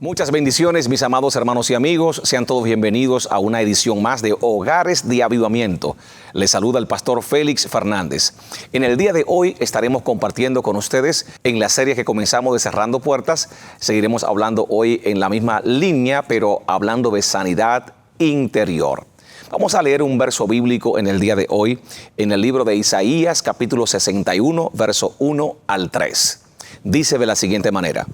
Muchas bendiciones, mis amados hermanos y amigos. Sean todos bienvenidos a una edición más de Hogares de Avivamiento. Les saluda el pastor Félix Fernández. En el día de hoy estaremos compartiendo con ustedes en la serie que comenzamos de Cerrando Puertas. Seguiremos hablando hoy en la misma línea, pero hablando de sanidad interior. Vamos a leer un verso bíblico en el día de hoy, en el libro de Isaías, capítulo 61, verso 1 al 3. Dice de la siguiente manera: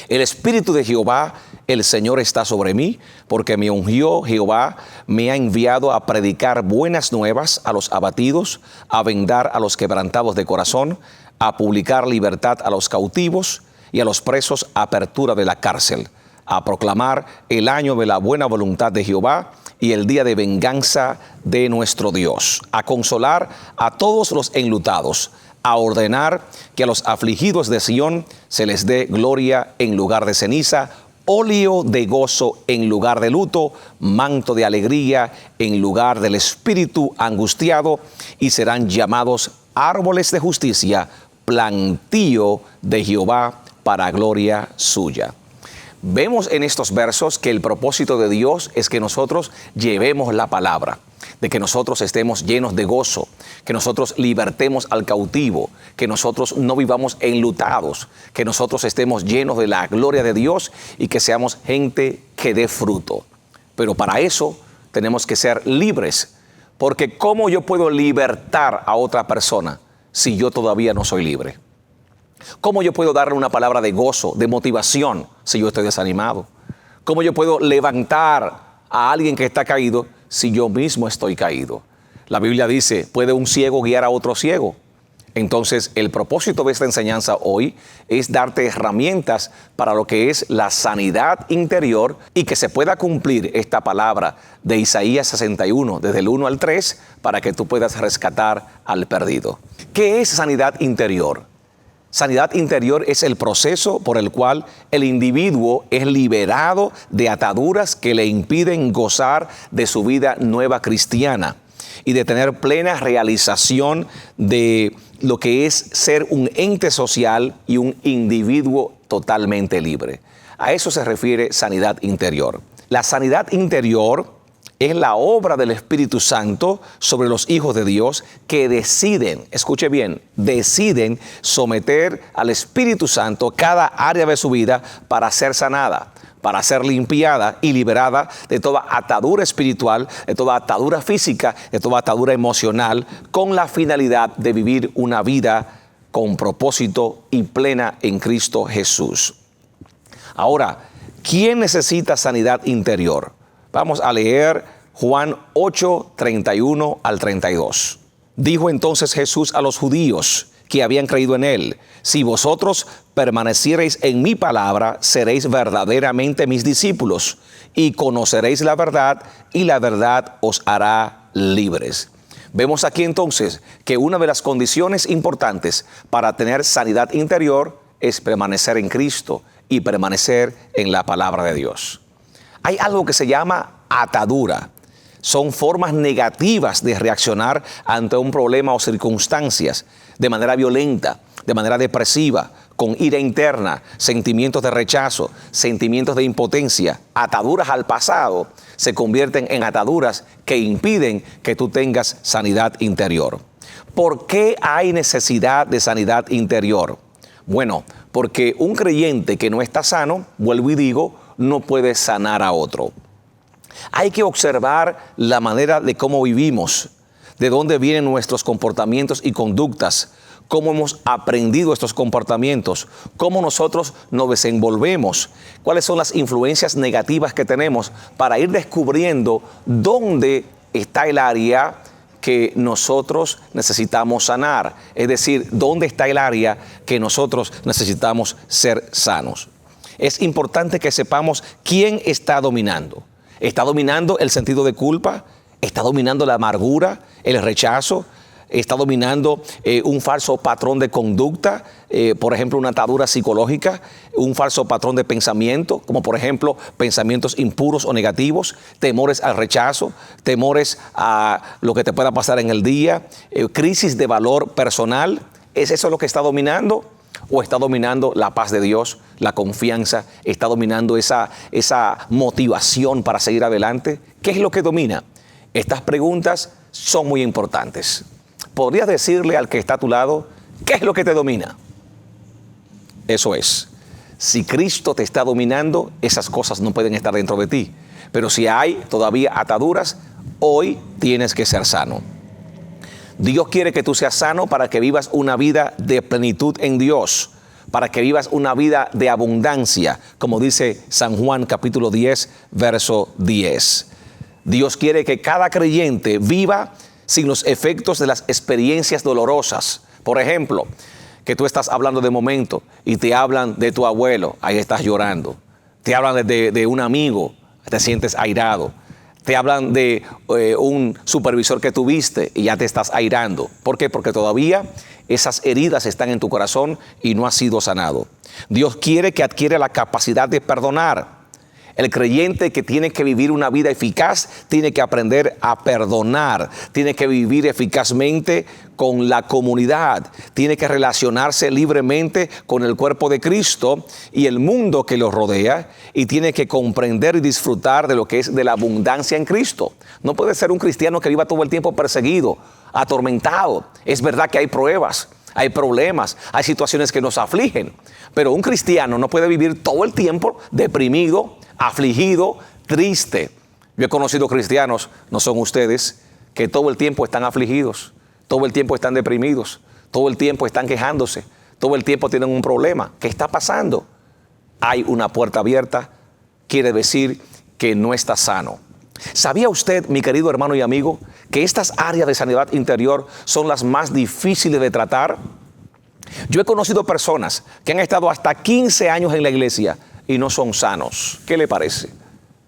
El Espíritu de Jehová, el Señor, está sobre mí, porque me ungió Jehová, me ha enviado a predicar buenas nuevas a los abatidos, a vendar a los quebrantados de corazón, a publicar libertad a los cautivos y a los presos apertura de la cárcel, a proclamar el año de la buena voluntad de Jehová y el día de venganza de nuestro Dios, a consolar a todos los enlutados, a ordenar que a los afligidos de Sión se les dé gloria en lugar de ceniza, óleo de gozo en lugar de luto, manto de alegría en lugar del espíritu angustiado, y serán llamados árboles de justicia, plantío de Jehová para gloria suya. Vemos en estos versos que el propósito de Dios es que nosotros llevemos la palabra, de que nosotros estemos llenos de gozo, que nosotros libertemos al cautivo, que nosotros no vivamos enlutados, que nosotros estemos llenos de la gloria de Dios y que seamos gente que dé fruto. Pero para eso tenemos que ser libres, porque ¿cómo yo puedo libertar a otra persona si yo todavía no soy libre? ¿Cómo yo puedo darle una palabra de gozo, de motivación, si yo estoy desanimado? ¿Cómo yo puedo levantar a alguien que está caído si yo mismo estoy caído? La Biblia dice, ¿puede un ciego guiar a otro ciego? Entonces, el propósito de esta enseñanza hoy es darte herramientas para lo que es la sanidad interior y que se pueda cumplir esta palabra de Isaías 61, desde el 1 al 3, para que tú puedas rescatar al perdido. ¿Qué es sanidad interior? Sanidad interior es el proceso por el cual el individuo es liberado de ataduras que le impiden gozar de su vida nueva cristiana y de tener plena realización de lo que es ser un ente social y un individuo totalmente libre. A eso se refiere sanidad interior. La sanidad interior es la obra del Espíritu Santo sobre los hijos de Dios que deciden, escuche bien, deciden someter al Espíritu Santo cada área de su vida para ser sanada, para ser limpiada y liberada de toda atadura espiritual, de toda atadura física, de toda atadura emocional, con la finalidad de vivir una vida con propósito y plena en Cristo Jesús. Ahora, ¿quién necesita sanidad interior? Vamos a leer Juan 8, 31 al 32. Dijo entonces Jesús a los judíos que habían creído en él: si vosotros permaneciereis en mi palabra, seréis verdaderamente mis discípulos, y conoceréis la verdad, y la verdad os hará libres. Vemos aquí entonces que una de las condiciones importantes para tener sanidad interior es permanecer en Cristo y permanecer en la palabra de Dios. Hay algo que se llama atadura. Son formas negativas de reaccionar ante un problema o circunstancias de manera violenta, de manera depresiva, con ira interna, sentimientos de rechazo, sentimientos de impotencia. Ataduras al pasado se convierten en ataduras que impiden que tú tengas sanidad interior. ¿Por qué hay necesidad de sanidad interior? Bueno, porque un creyente que no está sano, vuelvo y digo, no puede sanar a otro. Hay que observar la manera de cómo vivimos, de dónde vienen nuestros comportamientos y conductas, cómo hemos aprendido estos comportamientos, cómo nosotros nos desenvolvemos, cuáles son las influencias negativas que tenemos para ir descubriendo dónde está el área que nosotros necesitamos sanar, es decir, dónde está el área que nosotros necesitamos ser sanos. Es importante que sepamos quién está dominando. ¿Está dominando el sentido de culpa? ¿Está dominando la amargura, el rechazo? ¿Está dominando un falso patrón de conducta? Por ejemplo, una atadura psicológica, un falso patrón de pensamiento, como por ejemplo pensamientos impuros o negativos, temores al rechazo, temores a lo que te pueda pasar en el día, crisis de valor personal. ¿Es eso lo que está dominando? ¿O está dominando la paz de Dios, la confianza? ¿Está dominando esa motivación para seguir adelante? ¿Qué es lo que domina? Estas preguntas son muy importantes. ¿Podrías decirle al que está a tu lado, qué es lo que te domina? Eso es. Si Cristo te está dominando, esas cosas no pueden estar dentro de ti. Pero si hay todavía ataduras, hoy tienes que ser sano. Dios quiere que tú seas sano para que vivas una vida de plenitud en Dios, para que vivas una vida de abundancia, como dice San Juan capítulo 10, verso 10. Dios quiere que cada creyente viva sin los efectos de las experiencias dolorosas. Por ejemplo, que tú estás hablando de momento y te hablan de tu abuelo, ahí estás llorando. Te hablan de un amigo, te sientes airado. Te hablan de un supervisor que tuviste y ya te estás airando. ¿Por qué? Porque todavía esas heridas están en tu corazón y no has sido sanado. Dios quiere que adquiera la capacidad de perdonar. El creyente que tiene que vivir una vida eficaz tiene que aprender a perdonar, tiene que vivir eficazmente con la comunidad, tiene que relacionarse libremente con el cuerpo de Cristo y el mundo que lo rodea, y tiene que comprender y disfrutar de lo que es de la abundancia en Cristo. No puede ser un cristiano que viva todo el tiempo perseguido, atormentado. Es verdad que hay pruebas, hay problemas, hay situaciones que nos afligen, pero un cristiano no puede vivir todo el tiempo deprimido, afligido, triste. Yo he conocido cristianos, no son ustedes, que todo el tiempo están afligidos, todo el tiempo están deprimidos, todo el tiempo están quejándose, todo el tiempo tienen un problema. ¿Qué está pasando? Hay una puerta abierta, quiere decir que no está sano. ¿Sabía usted, mi querido hermano y amigo, que estas áreas de sanidad interior son las más difíciles de tratar? Yo he conocido personas que han estado hasta 15 años en la iglesia y no son sanos. ¿Qué le parece?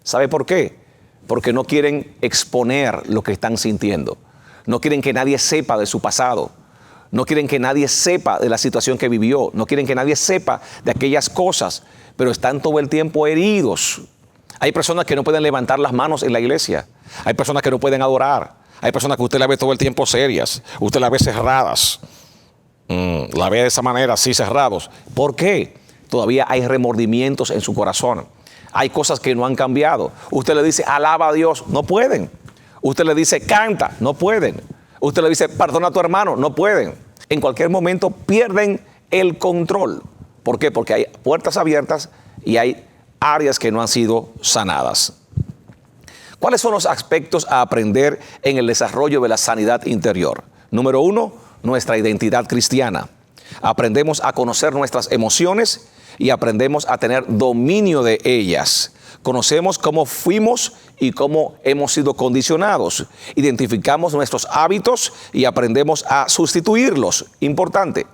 ¿Sabe por qué? Porque no quieren exponer lo que están sintiendo. No quieren que nadie sepa de su pasado. No quieren que nadie sepa de la situación que vivió. No quieren que nadie sepa de aquellas cosas, pero están todo el tiempo heridos. Hay personas que no pueden levantar las manos en la iglesia. Hay personas que no pueden adorar. Hay personas que usted la ve todo el tiempo serias. Usted la ve cerradas. La ve de esa manera, así cerrados. ¿Por qué? Todavía hay remordimientos en su corazón. Hay cosas que no han cambiado. Usted le dice, alaba a Dios, no pueden. Usted le dice, canta, no pueden. Usted le dice, perdona a tu hermano, no pueden. En cualquier momento pierden el control. ¿Por qué? Porque hay puertas abiertas y hay áreas que no han sido sanadas. ¿Cuáles son los aspectos a aprender en el desarrollo de la sanidad interior? Número 1, nuestra identidad cristiana. Aprendemos a conocer nuestras emociones y aprendemos a tener dominio de ellas. Conocemos cómo fuimos y cómo hemos sido condicionados. Identificamos nuestros hábitos y aprendemos a sustituirlos. Importante,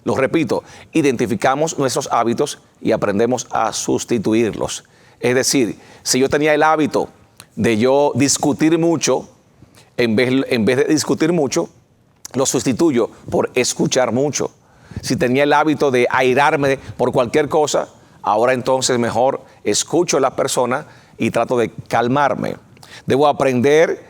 lo repito, identificamos nuestros hábitos y aprendemos a sustituirlos. Es decir, si yo tenía el hábito de yo discutir mucho, en vez de discutir mucho, lo sustituyo por escuchar mucho. Si tenía el hábito de airarme por cualquier cosa, ahora entonces mejor escucho a la persona y trato de calmarme. Debo aprender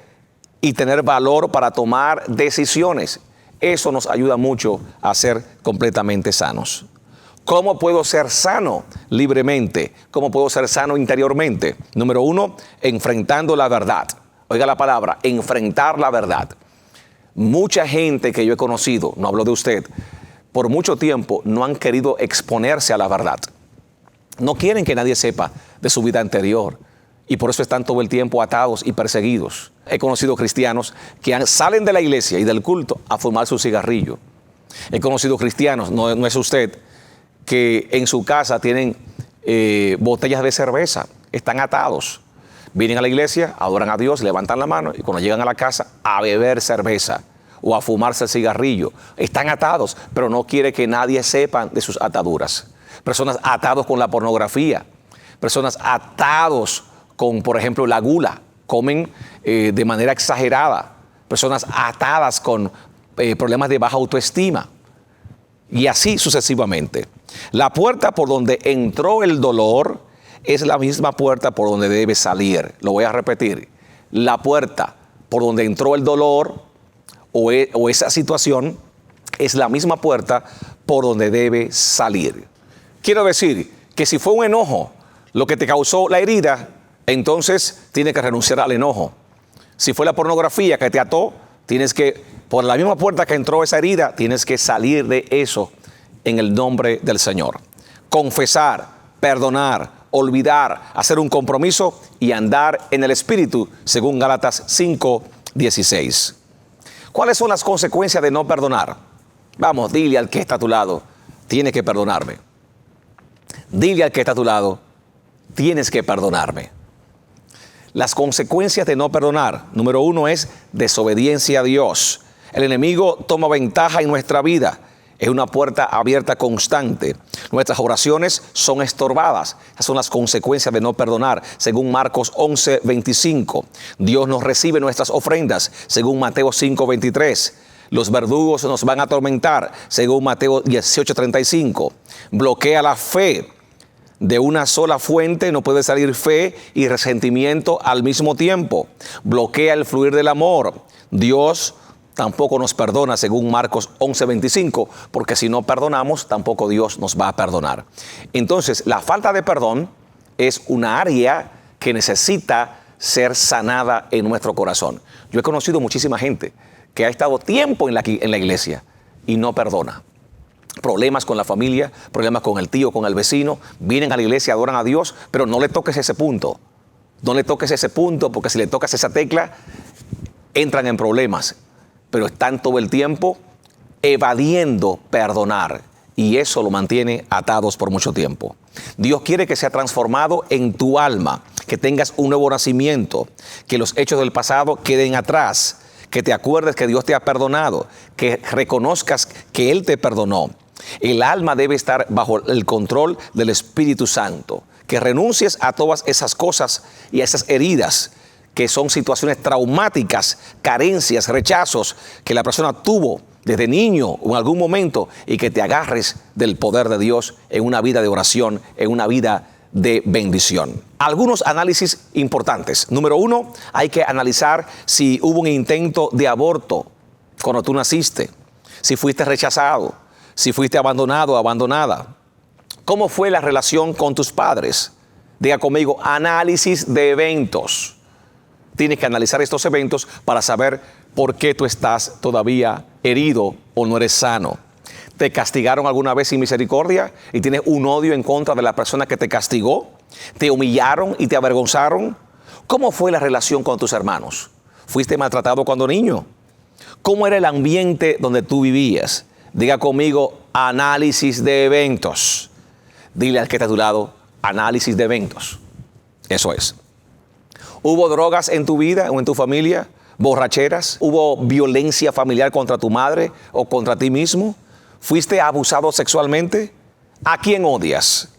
y tener valor para tomar decisiones. Eso nos ayuda mucho a ser completamente sanos. ¿Cómo puedo ser sano libremente? ¿Cómo puedo ser sano interiormente? Número 1, enfrentando la verdad. Oiga la palabra, enfrentar la verdad. Mucha gente que yo he conocido, no hablo de usted, por mucho tiempo no han querido exponerse a la verdad. No quieren que nadie sepa de su vida anterior y por eso están todo el tiempo atados y perseguidos. He conocido cristianos que salen de la iglesia y del culto a fumar su cigarrillo. He conocido cristianos, no es usted, que en su casa tienen botellas de cerveza, están atados. Vienen a la iglesia, adoran a Dios, levantan la mano y cuando llegan a la casa a beber cerveza o a fumarse el cigarrillo. Están atados, pero no quiere que nadie sepa de sus ataduras. Personas atados con la pornografía, personas atados con, por ejemplo, la gula, comen de manera exagerada, personas atadas con problemas de baja autoestima y así sucesivamente. La puerta por donde entró el dolor es la misma puerta por donde debe salir. Lo voy a repetir. La puerta por donde entró el dolor o esa situación es la misma puerta por donde debe salir. Quiero decir que si fue un enojo lo que te causó la herida, entonces tienes que renunciar al enojo. Si fue la pornografía que te ató, tienes que, por la misma puerta que entró esa herida, tienes que salir de eso en el nombre del Señor. Confesar, perdonar, olvidar, hacer un compromiso y andar en el Espíritu, según Gálatas 5:16. ¿Cuáles son las consecuencias de no perdonar? Vamos, dile al que está a tu lado, tienes que perdonarme. Dile al que está a tu lado, tienes que perdonarme. Las consecuencias de no perdonar, número 1 es desobediencia a Dios. El enemigo toma ventaja en nuestra vida. Es una puerta abierta constante. Nuestras oraciones son estorbadas. Esas son las consecuencias de no perdonar, según Marcos 11:25. Dios nos recibe nuestras ofrendas, según Mateo 5:23. Los verdugos nos van a atormentar, según Mateo 18:35. Bloquea la fe. De una sola fuente no puede salir fe y resentimiento al mismo tiempo. Bloquea el fluir del amor. Dios tampoco nos perdona, según Marcos 11:25, porque si no perdonamos, tampoco Dios nos va a perdonar. Entonces, la falta de perdón es una área que necesita ser sanada en nuestro corazón. Yo he conocido muchísima gente que ha estado tiempo en la iglesia y no perdona. Problemas con la familia, problemas con el tío, con el vecino, vienen a la iglesia, adoran a Dios, pero no le toques ese punto. No le toques ese punto, porque si le tocas esa tecla, entran en problemas. Pero están todo el tiempo evadiendo perdonar, y eso lo mantiene atados por mucho tiempo. Dios quiere que sea transformado en tu alma, que tengas un nuevo nacimiento, que los hechos del pasado queden atrás, que te acuerdes que Dios te ha perdonado, que reconozcas que Él te perdonó. El alma debe estar bajo el control del Espíritu Santo, que renuncies a todas esas cosas y a esas heridas que son situaciones traumáticas, carencias, rechazos que la persona tuvo desde niño o en algún momento, y que te agarres del poder de Dios en una vida de oración, en una vida de bendición. Algunos análisis importantes. Número 1, hay que analizar si hubo un intento de aborto cuando tú naciste, si fuiste rechazado, si fuiste abandonado o abandonada. ¿Cómo fue la relación con tus padres? Diga conmigo, análisis de eventos. Tienes que analizar estos eventos para saber por qué tú estás todavía herido o no eres sano. ¿Te castigaron alguna vez sin misericordia y tienes un odio en contra de la persona que te castigó? ¿Te humillaron y te avergonzaron? ¿Cómo fue la relación con tus hermanos? ¿Fuiste maltratado cuando niño? ¿Cómo era el ambiente donde tú vivías? Diga conmigo, análisis de eventos. Dile al que está a tu lado, análisis de eventos. Eso es. ¿Hubo drogas en tu vida o en tu familia? ¿Borracheras? ¿Hubo violencia familiar contra tu madre o contra ti mismo? ¿Fuiste abusado sexualmente? ¿A quién odias?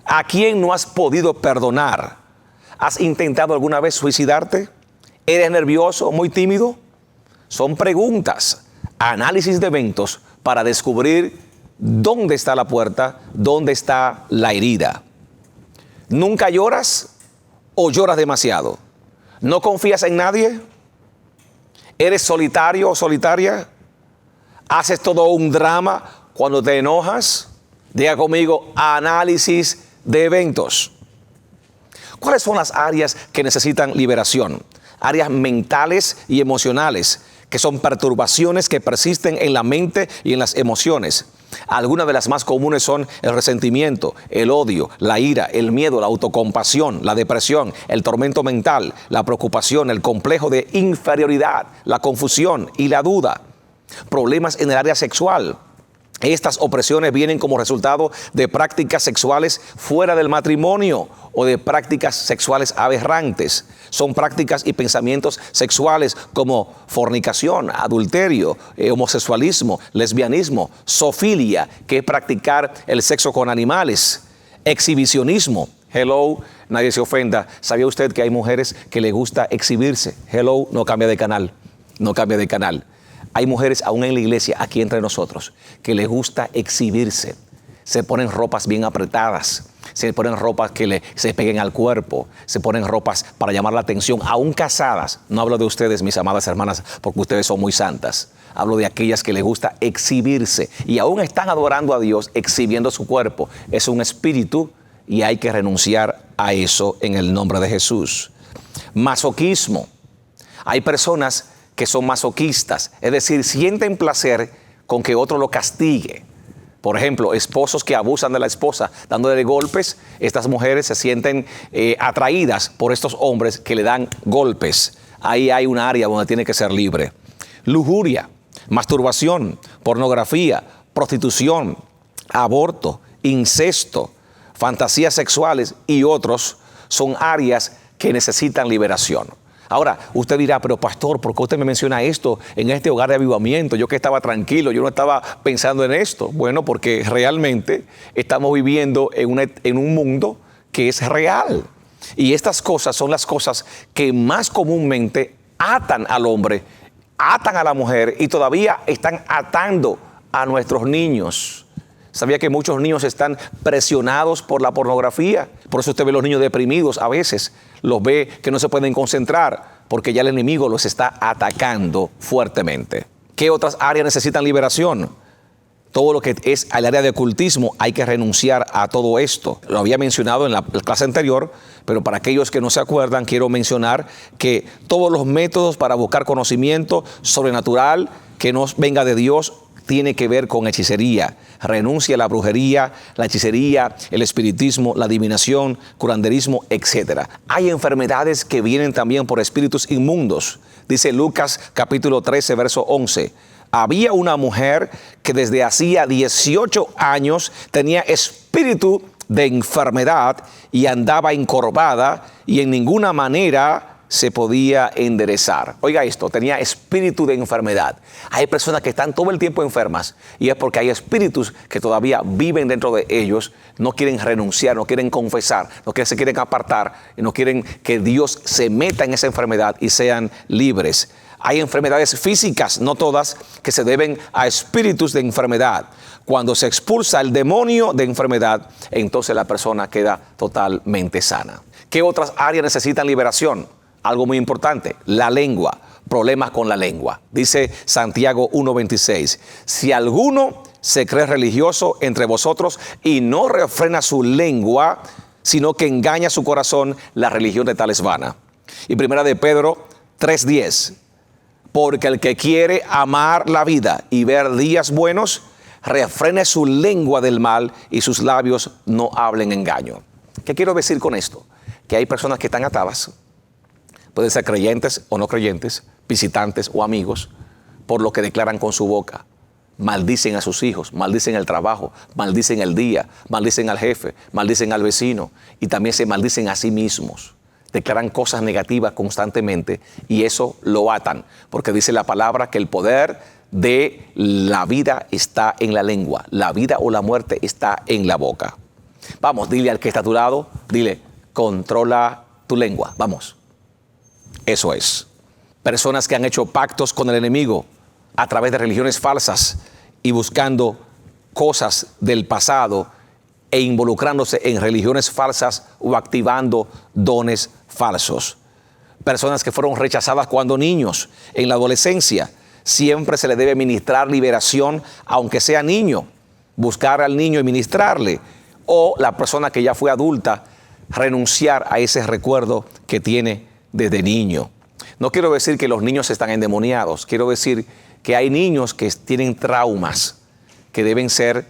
¿A quién no has podido perdonar? ¿Has intentado alguna vez suicidarte? ¿Eres nervioso, muy tímido? Son preguntas, análisis de eventos para descubrir dónde está la puerta, dónde está la herida. ¿Nunca lloras o lloras demasiado? ¿No confías en nadie? ¿Eres solitario o solitaria? ¿Haces todo un drama cuando te enojas? Diga conmigo, análisis de eventos. ¿Cuáles son las áreas que necesitan liberación? Áreas mentales y emocionales, que son perturbaciones que persisten en la mente y en las emociones. Algunas de las más comunes son el resentimiento, el odio, la ira, el miedo, la autocompasión, la depresión, el tormento mental, la preocupación, el complejo de inferioridad, la confusión y la duda. Problemas en el área sexual. Estas opresiones vienen como resultado de prácticas sexuales fuera del matrimonio o de prácticas sexuales aberrantes. Son prácticas y pensamientos sexuales como fornicación, adulterio, homosexualismo, lesbianismo, zoofilia, que es practicar el sexo con animales, exhibicionismo. Hello, nadie se ofenda. ¿Sabía usted que hay mujeres que les gusta exhibirse? Hello, no cambia de canal, no cambia de canal. Hay mujeres aún en la iglesia, aquí entre nosotros, que les gusta exhibirse. Se ponen ropas bien apretadas, se ponen ropas que se peguen al cuerpo, se ponen ropas para llamar la atención, aún casadas. No hablo de ustedes, mis amadas hermanas, porque ustedes son muy santas. Hablo de aquellas que les gusta exhibirse y aún están adorando a Dios exhibiendo su cuerpo. Es un espíritu y hay que renunciar a eso en el nombre de Jesús. Masoquismo. Hay personas que son masoquistas, es decir, sienten placer con que otro lo castigue. Por ejemplo, esposos que abusan de la esposa dándole golpes, estas mujeres se sienten atraídas por estos hombres que le dan golpes. Ahí hay un área donde tiene que ser libre. Lujuria, masturbación, pornografía, prostitución, aborto, incesto, fantasías sexuales y otros son áreas que necesitan liberación. Ahora, usted dirá, pero pastor, ¿por qué usted me menciona esto en este hogar de avivamiento? Yo que estaba tranquilo, yo no estaba pensando en esto. Bueno, porque realmente estamos viviendo en un mundo que es real. Y estas cosas son las cosas que más comúnmente atan al hombre, atan a la mujer y todavía están atando a nuestros niños. ¿Sabía que muchos niños están presionados por la pornografía? Por eso usted ve a los niños deprimidos a veces. Los ve que no se pueden concentrar porque ya el enemigo los está atacando fuertemente. ¿Qué otras áreas necesitan liberación? Todo lo que es el área de ocultismo, hay que renunciar a todo esto. Lo había mencionado en la clase anterior, pero para aquellos que no se acuerdan, quiero mencionar que todos los métodos para buscar conocimiento sobrenatural que nos venga de Dios tiene que ver con hechicería. Renuncia a la brujería, la hechicería, el espiritismo, la adivinación, curanderismo, etc. Hay enfermedades que vienen también por espíritus inmundos. Dice Lucas capítulo 13, verso 11. Había una mujer que desde hacía 18 años tenía espíritu de enfermedad y andaba encorvada y en ninguna manera se podía enderezar. Oiga esto, tenía espíritu de enfermedad. Hay personas que están todo el tiempo enfermas y es porque hay espíritus que todavía viven dentro de ellos, no quieren renunciar, no quieren confesar, se quieren apartar y no quieren que Dios se meta en esa enfermedad y sean libres. Hay enfermedades físicas, no todas, que se deben a espíritus de enfermedad. Cuando se expulsa el demonio de enfermedad, entonces la persona queda totalmente sana. ¿Qué otras áreas necesitan liberación? Algo muy importante, la lengua, problemas con la lengua. Dice Santiago 1:26, si alguno se cree religioso entre vosotros y no refrena su lengua, sino que engaña su corazón, la religión de tal es vana. Y primera de Pedro 3:10, porque el que quiere amar la vida y ver días buenos, refrene su lengua del mal y sus labios no hablen engaño. ¿Qué quiero decir con esto? Que hay personas que están atadas, pueden ser creyentes o no creyentes, visitantes o amigos, por lo que declaran con su boca. Maldicen a sus hijos, maldicen el trabajo, maldicen el día, maldicen al jefe, maldicen al vecino y también se maldicen a sí mismos. Declaran cosas negativas constantemente y eso lo atan, porque dice la palabra que el poder de la vida está en la lengua, la vida o la muerte está en la boca. Vamos, dile al que está a tu lado, dile, controla tu lengua, vamos. Eso es. Personas que han hecho pactos con el enemigo a través de religiones falsas y buscando cosas del pasado e involucrándose en religiones falsas o activando dones falsos. Personas que fueron rechazadas cuando niños, en la adolescencia. Siempre se le debe ministrar liberación, aunque sea niño. Buscar al niño y ministrarle. O la persona que ya fue adulta, renunciar a ese recuerdo que tiene desde niño. No quiero decir que los niños están endemoniados, quiero decir que hay niños que tienen traumas que deben ser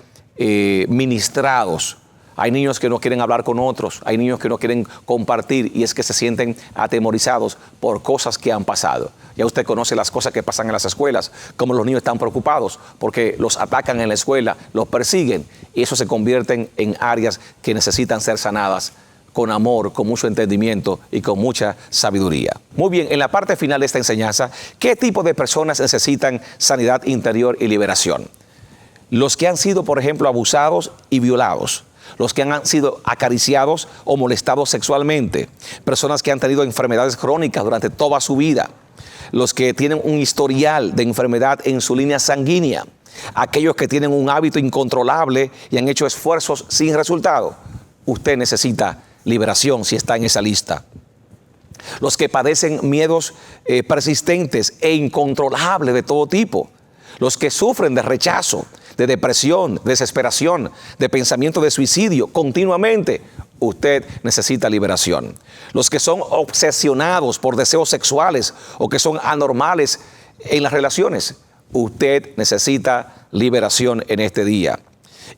ministrados. Hay niños que no quieren hablar con otros, hay niños que no quieren compartir y es que se sienten atemorizados por cosas que han pasado. Ya usted conoce las cosas que pasan en las escuelas, cómo los niños están preocupados porque los atacan en la escuela, los persiguen y eso se convierte en áreas que necesitan ser sanadas con amor, con mucho entendimiento y con mucha sabiduría. Muy bien, en la parte final de esta enseñanza, ¿qué tipo de personas necesitan sanidad interior y liberación? Los que han sido, por ejemplo, abusados y violados, los que han sido acariciados o molestados sexualmente, personas que han tenido enfermedades crónicas durante toda su vida, los que tienen un historial de enfermedad en su línea sanguínea, aquellos que tienen un hábito incontrolable y han hecho esfuerzos sin resultado. usted necesita liberación si está en esa lista. Los que padecen miedos persistentes e incontrolables de todo tipo. Los que sufren de rechazo, de depresión, desesperación, de pensamiento de suicidio continuamente. Usted necesita liberación. Los que son obsesionados por deseos sexuales o que son anormales en las relaciones. Usted necesita liberación en este día.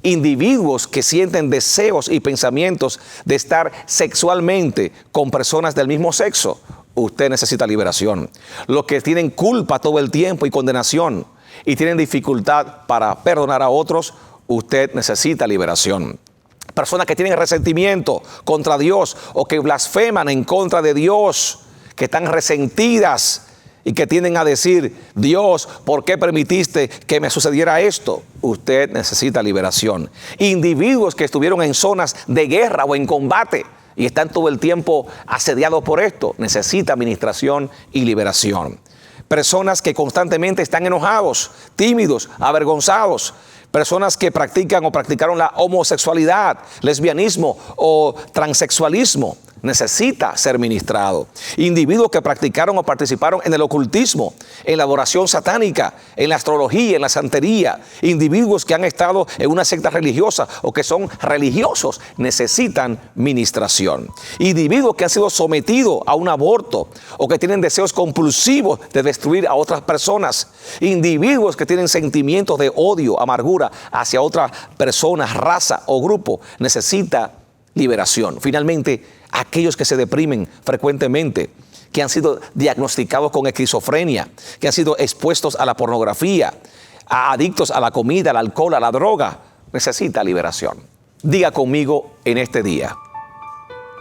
Individuos que sienten deseos y pensamientos de estar sexualmente con personas del mismo sexo. Usted necesita liberación. Los que tienen culpa todo el tiempo y condenación y tienen dificultad para perdonar a otros, usted necesita liberación. Personas que tienen resentimiento contra Dios o que blasfeman en contra de Dios, que están resentidas y que tienden a decir: Dios, ¿por qué permitiste que me sucediera esto? Usted necesita liberación. Individuos que estuvieron en zonas de guerra o en combate y están todo el tiempo asediados por esto, necesita administración y liberación. Personas que constantemente están enojados, tímidos, avergonzados. Personas que practican o practicaron la homosexualidad, lesbianismo o transexualismo, necesita ser ministrado. Individuos que practicaron o participaron en el ocultismo, en la adoración satánica, en la astrología, en la santería. Individuos que han estado en una secta religiosa o que son religiosos, necesitan ministración. Individuos que han sido sometidos a un aborto o que tienen deseos compulsivos de destruir a otras personas. Individuos que tienen sentimientos de odio, amargura hacia otras personas, raza o grupo, necesita liberación. Finalmente, aquellos que se deprimen frecuentemente, que han sido diagnosticados con esquizofrenia, que han sido expuestos a la pornografía, adictos a la comida, al alcohol, a la droga, necesita liberación. Diga conmigo en este día: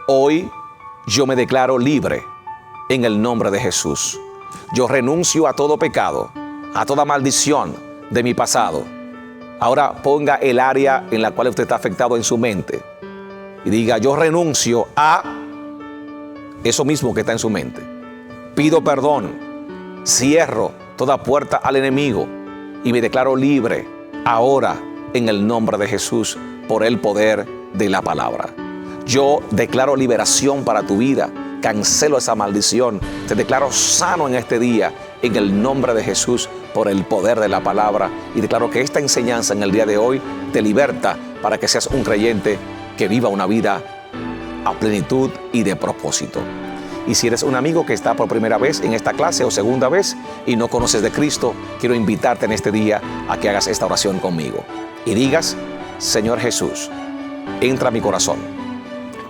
hoy yo me declaro libre en el nombre de Jesús. Yo renuncio a todo pecado, a toda maldición de mi pasado. Ahora ponga el área en la cual usted está afectado en su mente y diga: yo renuncio a eso mismo que está en su mente. Pido perdón, cierro toda puerta al enemigo y me declaro libre ahora en el nombre de Jesús por el poder de la palabra. Yo declaro liberación para tu vida, cancelo esa maldición, te declaro sano en este día en el nombre de Jesús por el poder de la palabra, y declaro que esta enseñanza en el día de hoy te liberta para que seas un creyente que viva una vida a plenitud y de propósito. Y si eres un amigo que está por primera vez en esta clase o segunda vez y no conoces de Cristo, quiero invitarte en este día a que hagas esta oración conmigo y digas: Señor Jesús, entra a mi corazón,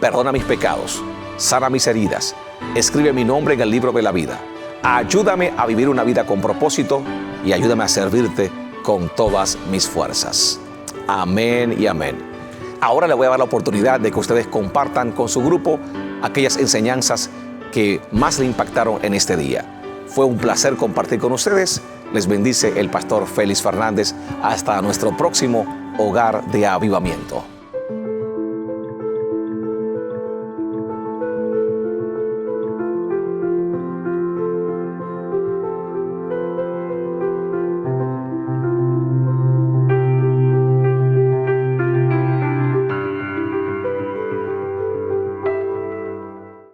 perdona mis pecados, sana mis heridas, escribe mi nombre en el libro de la vida. Ayúdame a vivir una vida con propósito y ayúdame a servirte con todas mis fuerzas. Amén y amén. Ahora le voy a dar la oportunidad de que ustedes compartan con su grupo aquellas enseñanzas que más le impactaron en este día. Fue un placer compartir con ustedes. Les bendice el pastor Félix Fernández. Hasta nuestro próximo Hogar de Avivamiento.